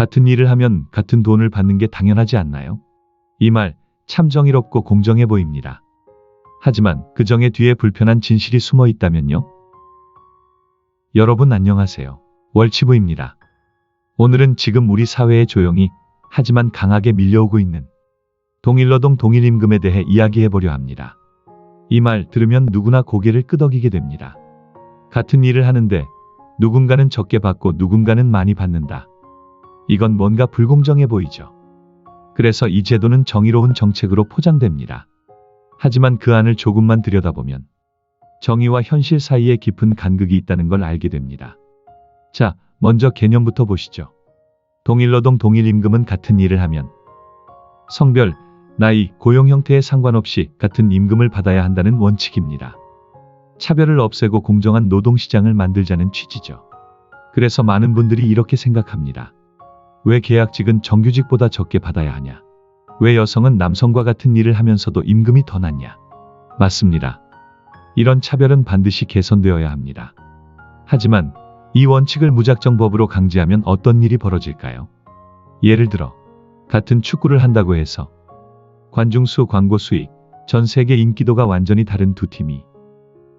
같은 일을 하면 같은 돈을 받는 게 당연하지 않나요? 이 말 참 정의롭고 공정해 보입니다. 하지만 그 정의 뒤에 불편한 진실이 숨어 있다면요? 여러분 안녕하세요. 월치부입니다. 오늘은 지금 우리 사회에 조용히 하지만 강하게 밀려오고 있는 동일노동 동일임금에 대해 이야기해보려 합니다. 이 말 들으면 누구나 고개를 끄덕이게 됩니다. 같은 일을 하는데 누군가는 적게 받고 누군가는 많이 받는다. 이건 뭔가 불공정해 보이죠. 그래서 이 제도는 정의로운 정책으로 포장됩니다. 하지만 그 안을 조금만 들여다보면 정의와 현실 사이에 깊은 간극이 있다는 걸 알게 됩니다. 자, 먼저 개념부터 보시죠. 동일노동 동일임금은 같은 일을 하면 성별, 나이, 고용 형태에 상관없이 같은 임금을 받아야 한다는 원칙입니다. 차별을 없애고 공정한 노동시장을 만들자는 취지죠. 그래서 많은 분들이 이렇게 생각합니다. 왜 계약직은 정규직보다 적게 받아야 하냐? 왜 여성은 남성과 같은 일을 하면서도 임금이 더 낮냐? 맞습니다. 이런 차별은 반드시 개선되어야 합니다. 하지만 이 원칙을 무작정 법으로 강제하면 어떤 일이 벌어질까요? 예를 들어 같은 축구를 한다고 해서 관중수, 광고 수익, 전 세계 인기도가 완전히 다른 두 팀이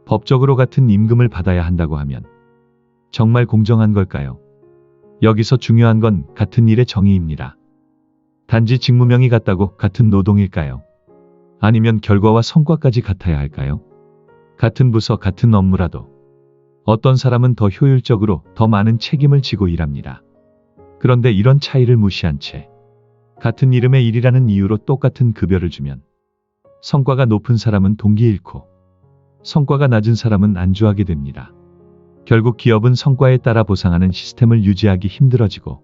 법적으로 같은 임금을 받아야 한다고 하면 정말 공정한 걸까요? 여기서 중요한 건 같은 일의 정의입니다. 단지 직무명이 같다고 같은 노동일까요? 아니면 결과와 성과까지 같아야 할까요? 같은 부서, 같은 업무라도 어떤 사람은 더 효율적으로 더 많은 책임을 지고 일합니다. 그런데 이런 차이를 무시한 채 같은 이름의 일이라는 이유로 똑같은 급여를 주면 성과가 높은 사람은 동기 잃고 성과가 낮은 사람은 안주하게 됩니다. 결국 기업은 성과에 따라 보상하는 시스템을 유지하기 힘들어지고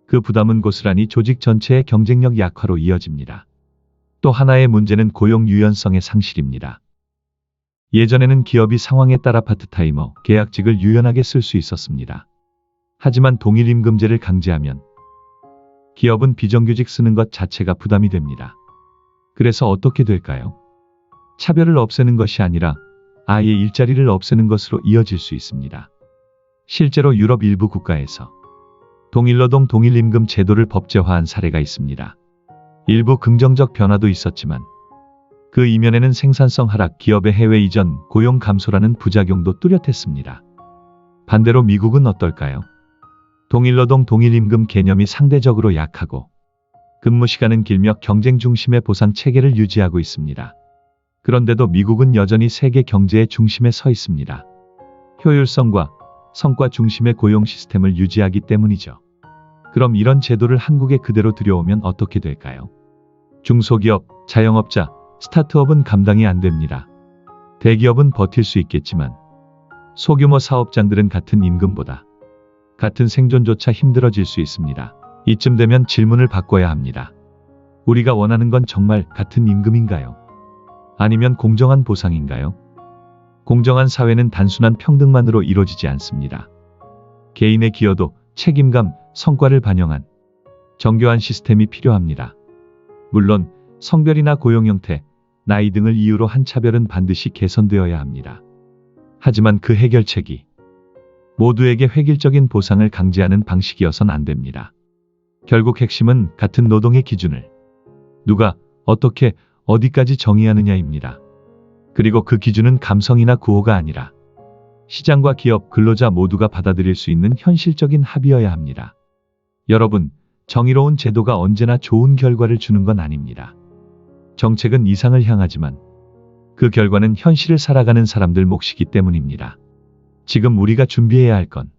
그 부담은 고스란히 조직 전체의 경쟁력 약화로 이어집니다. 또 하나의 문제는 고용 유연성의 상실입니다. 예전에는 기업이 상황에 따라 파트타이머, 계약직을 유연하게 쓸 수 있었습니다. 하지만 동일임금제를 강제하면 기업은 비정규직 쓰는 것 자체가 부담이 됩니다. 그래서 어떻게 될까요? 차별을 없애는 것이 아니라 아예 일자리를 없애는 것으로 이어질 수 있습니다. 실제로 유럽 일부 국가에서 동일노동 동일임금 제도를 법제화한 사례가 있습니다. 일부 긍정적 변화도 있었지만 그 이면에는 생산성 하락, 기업의 해외 이전, 고용 감소라는 부작용도 뚜렷했습니다. 반대로 미국은 어떨까요? 동일노동 동일임금 개념이 상대적으로 약하고 근무 시간은 길며 경쟁 중심의 보상 체계를 유지하고 있습니다. 그런데도 미국은 여전히 세계 경제의 중심에 서 있습니다. 효율성과 성과 중심의 고용 시스템을 유지하기 때문이죠. 그럼 이런 제도를 한국에 그대로 들여오면 어떻게 될까요? 중소기업, 자영업자, 스타트업은 감당이 안 됩니다. 대기업은 버틸 수 있겠지만 소규모 사업장들은 같은 임금보다 같은 생존조차 힘들어질 수 있습니다. 이쯤 되면 질문을 바꿔야 합니다. 우리가 원하는 건 정말 같은 임금인가요? 아니면 공정한 보상인가요? 공정한 사회는 단순한 평등만으로 이루어지지 않습니다. 개인의 기여도, 책임감, 성과를 반영한 정교한 시스템이 필요합니다. 물론 성별이나 고용 형태, 나이 등을 이유로 한 차별은 반드시 개선되어야 합니다. 하지만 그 해결책이 모두에게 획일적인 보상을 강제하는 방식이어선 안 됩니다. 결국 핵심은 같은 노동의 기준을 누가, 어떻게, 어디까지 정의하느냐입니다. 그리고 그 기준은 감성이나 구호가 아니라 시장과 기업, 근로자 모두가 받아들일 수 있는 현실적인 합의여야 합니다. 여러분, 정의로운 제도가 언제나 좋은 결과를 주는 건 아닙니다. 정책은 이상을 향하지만 그 결과는 현실을 살아가는 사람들 몫이기 때문입니다. 지금 우리가 준비해야 할 건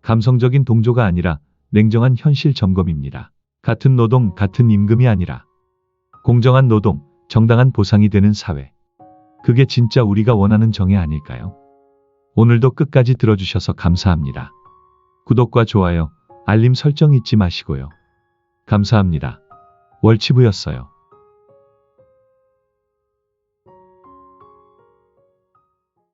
감성적인 동조가 아니라 냉정한 현실 점검입니다. 같은 노동, 같은 임금이 아니라 공정한 노동, 정당한 보상이 되는 사회. 그게 진짜 우리가 원하는 정의 아닐까요? 오늘도 끝까지 들어주셔서 감사합니다. 구독과 좋아요, 알림 설정 잊지 마시고요. 감사합니다. 월치부였어요.